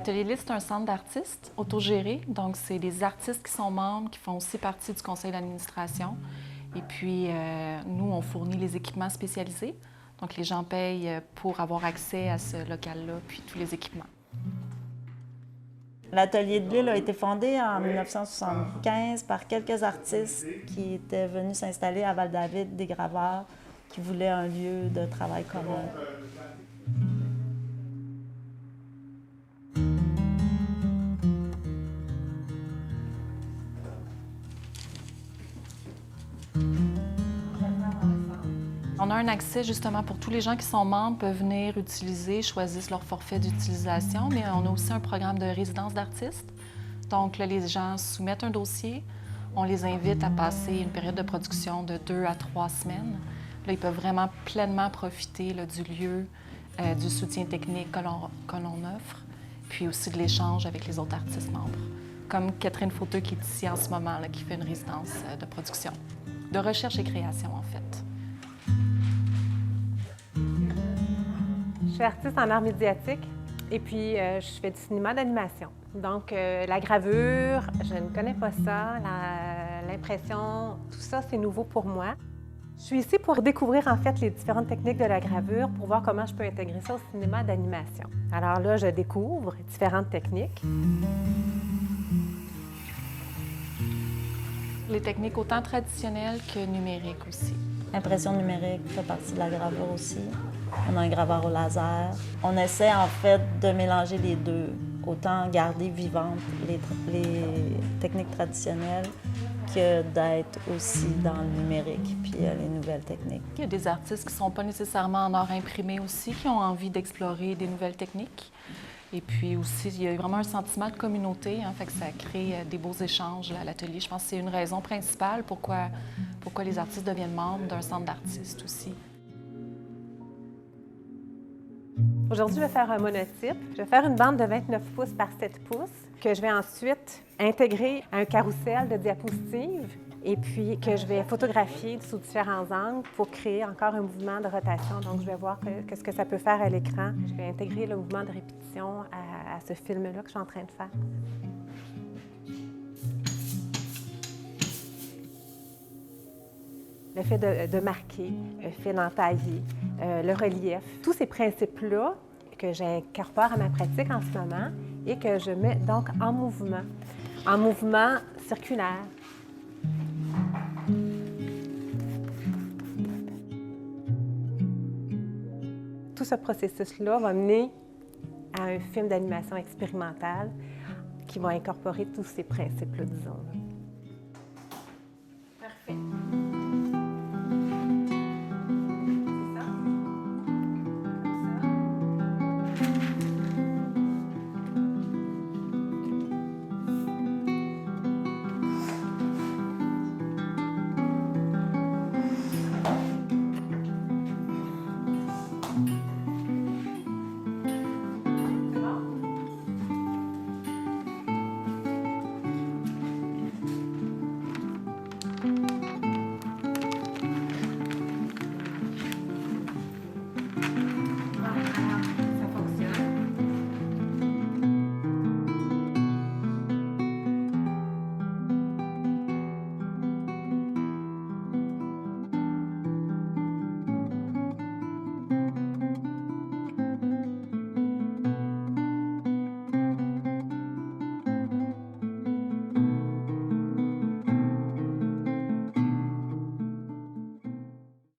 L'Atelier de l'île, c'est un centre d'artistes autogéré. Donc, c'est des artistes qui sont membres, qui font aussi partie du conseil d'administration. Et puis, nous, on fournit les équipements spécialisés. Donc, les gens payent pour avoir accès à ce local-là, puis tous les équipements. L'Atelier de l'île a été fondé en 1975 par quelques artistes qui étaient venus s'installer à Val-David, des graveurs, qui voulaient un lieu de travail commun. On a un accès justement pour tous les gens qui sont membres, peuvent venir utiliser, choisissent leur forfait d'utilisation, mais on a aussi un programme de résidence d'artistes. Donc là, les gens soumettent un dossier, on les invite à passer une période de production de 2 à 3 semaines. Là, ils peuvent vraiment pleinement profiter là, du lieu, du soutien technique que l'on offre, puis aussi de l'échange avec les autres artistes membres. Comme Catherine Fauteux qui est ici en ce moment, là, qui fait une résidence de production, de recherche et création en fait. Je suis artiste en art médiatique et puis je fais du cinéma d'animation. Donc la gravure, je ne connais pas ça, l'impression, tout ça c'est nouveau pour moi. Je suis ici pour découvrir en fait les différentes techniques de la gravure pour voir comment je peux intégrer ça au cinéma d'animation. Alors là, je découvre différentes techniques. Les techniques autant traditionnelles que numériques aussi. L'impression numérique fait partie de la gravure aussi. On a un graveur au laser. On essaie en fait de mélanger les deux, autant garder vivantes les techniques traditionnelles que d'être aussi dans le numérique puis les nouvelles techniques. Il y a des artistes qui ne sont pas nécessairement en art imprimé aussi, qui ont envie d'explorer des nouvelles techniques. Et puis aussi, il y a vraiment un sentiment de communauté, hein, fait que ça crée des beaux échanges là, à l'atelier. Je pense que c'est une raison principale pourquoi les artistes deviennent membres d'un centre d'artistes aussi. Aujourd'hui, je vais faire un monotype. Je vais faire une bande de 29 pouces par 7 pouces que je vais ensuite intégrer à un carrousel de diapositives et puis que je vais photographier sous différents angles pour créer encore un mouvement de rotation. Donc, je vais voir qu'est-ce que ça peut faire à l'écran. Je vais intégrer le mouvement de répétition à ce film-là que je suis en train de faire. Le fait de marquer, le fait d'entailler, le relief, tous ces principes-là que j'incorpore à ma pratique en ce moment et que je mets donc en mouvement circulaire. Tout ce processus-là va mener à un film d'animation expérimentale qui va incorporer tous ces principes-là, disons.